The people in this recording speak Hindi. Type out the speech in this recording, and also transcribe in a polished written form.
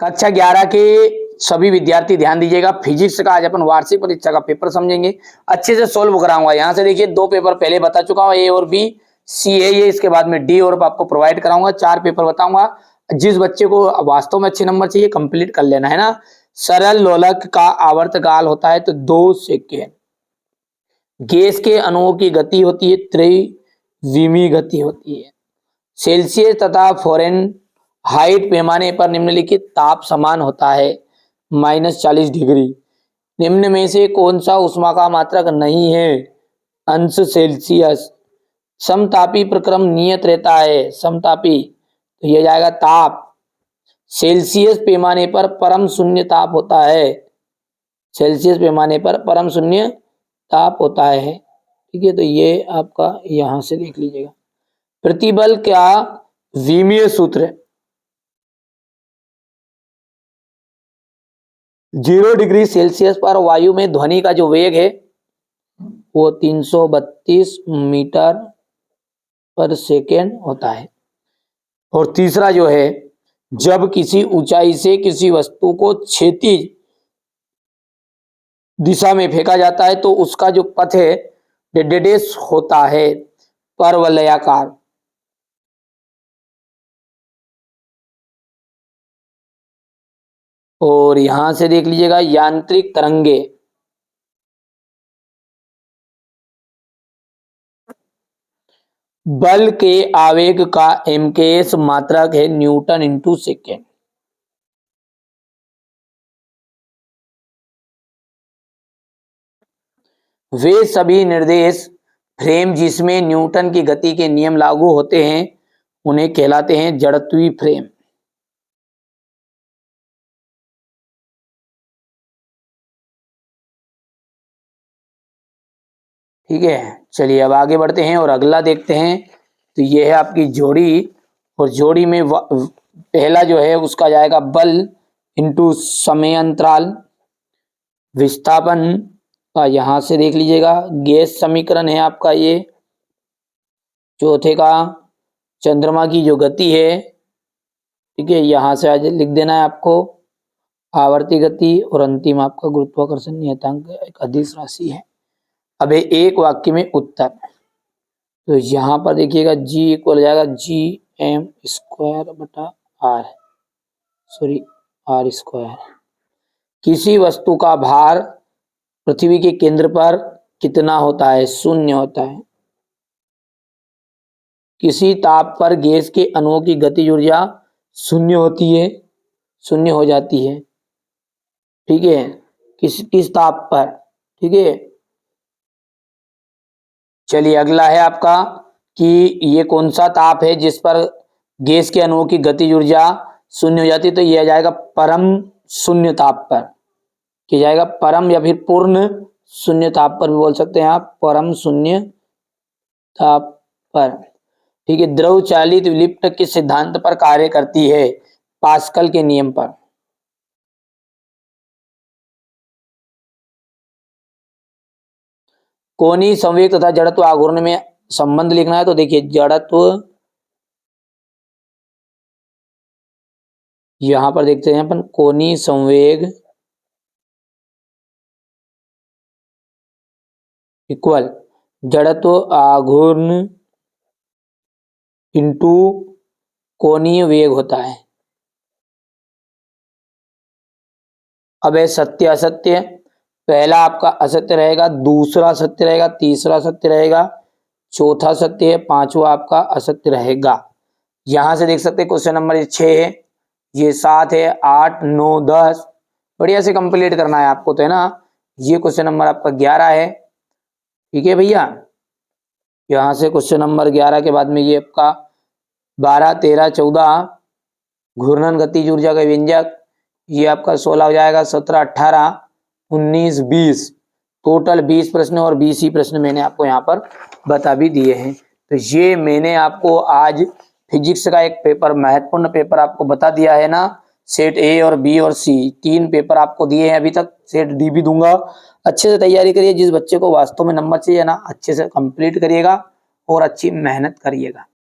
कक्षा 11 के सभी विद्यार्थी ध्यान दीजिएगा। फिजिक्स का आज अपन वार्षिक परीक्षा का पेपर समझेंगे, अच्छे से सोल्व कराऊंगा। यहाँ से देखिए 2 पेपर पहले बता चुका हूँ, ए और बी, सी है ये, इसके बाद में डी और आपको प्रोवाइड कराऊंगा। 4 पेपर बताऊंगा। जिस बच्चे को वास्तव में अच्छे नंबर चाहिए कंप्लीट कर लेना है ना। सरल लोलक का आवर्तकाल होता है तो 2 सेकेंड। गैस के अणुओं की गति होती है त्रिविमीय गति होती है। सेल्सियस तथा फ़ारेनहाइट पैमाने पर निम्नलिखित ताप समान होता है -40 डिग्री। निम्न में से कौन सा ऊष्मा का मात्रक नहीं है? अंश सेल्सियस। समतापी प्रक्रम नियत रहता है, समतापी, तो यह जाएगा ताप। सेल्सियस पैमाने पर परम शून्य ताप होता है, सेल्सियस पैमाने पर परम शून्य ताप होता है। ठीक है, तो ये आपका यहां से देख लीजिएगा। प्रतिबल का विमीय सूत्र है। 0 डिग्री सेल्सियस पर वायु में ध्वनि का जो वेग है वो 332 मीटर पर सेकेंड होता है। और तीसरा जो है, जब किसी ऊंचाई से किसी वस्तु को क्षैतिज दिशा में फेंका जाता है तो उसका जो पथ है डेडेस होता है, परवलयाकार। और यहां से देख लीजिएगा यांत्रिक तरंगे। बल के आवेग का एमकेएस मात्रक है न्यूटन इंटू सेकेंड। वे सभी निर्देश फ्रेम जिसमें न्यूटन की गति के नियम लागू होते हैं उन्हें कहलाते हैं जड़त्वीय फ्रेम। ठीक है, चलिए अब आगे बढ़ते हैं और अगला देखते हैं। तो यह है आपकी जोड़ी, और जोड़ी में पहला जो है उसका जाएगा बल इंटू समय अंतराल। विस्थापन का यहां से देख लीजिएगा, गैस समीकरण है आपका ये। चौथे का चंद्रमा की जो गति है, ठीक है, यहां से आज लिख देना है आपको आवर्ती गति। और अंतिम आपका गुरुत्वाकर्षण नियतांक एक अदिश राशि है। अब एक वाक्य में उत्तर, तो यहां पर देखिएगा G इक्वल हो जाएगा GM² बटा R, सॉरी R²। किसी वस्तु का भार पृथ्वी के केंद्र पर कितना होता है? 0 होता है। किसी ताप पर गैस के अणुओं की गतिज ऊर्जा 0 होती है, 0 हो जाती है। ठीक है, किस ताप पर, ठीक है। चलिए अगला है आपका कि ये कौन सा ताप है जिस पर गैस के अणुओं की गतिज ऊर्जा 0 हो जाती है? तो यह जाएगा परम शून्य ताप पर, कि जाएगा परम या फिर पूर्ण शून्य ताप पर भी बोल सकते हैं आप, परम शून्य ताप पर। ठीक है, द्रव चालित लिफ्ट किस सिद्धांत पर कार्य करती है? पास्कल के नियम पर। कोणीय संवेग तथा जड़त्व आघूर्ण में संबंध लिखना है। तो देखिए जड़त्व, यहां पर देखते हैं अपन, कोणीय संवेग इक्वल जड़त्व आघूर्ण इंटू कोणीय वेग होता है। अब है सत्य असत्य, पहला आपका असत्य रहेगा, दूसरा सत्य रहेगा, तीसरा सत्य रहेगा, चौथा सत्य है, पांचवा आपका असत्य रहेगा। यहां से देख सकते हैं क्वेश्चन नंबर 6 है, ये 7 है, 8, 9, 10, बढ़िया से कंप्लीट करना है आपको, तो है ना। ये क्वेश्चन नंबर आपका 11 है। ठीक है भैया, यहां से क्वेश्चन नंबर 11 के बाद में ये आपका 12, 13, 14 घूर्णन गतिज ऊर्जा का व्यंजक, ये आपका 16 हो जाएगा, 17, 18, 19, 20, टोटल 20 प्रश्न और 20 ही प्रश्न मैंने आपको यहाँ पर बता भी दिए हैं। तो ये मैंने आपको आज फिजिक्स का एक पेपर, महत्वपूर्ण पेपर आपको बता दिया है ना। सेट ए और बी और सी 3 पेपर आपको दिए हैं, अभी तक सेट डी भी दूंगा। अच्छे से तैयारी करिए, जिस बच्चे को वास्तव में नंबर चाहिए ना अच्छे से कंप्लीट करिएगा और अच्छी मेहनत करिएगा।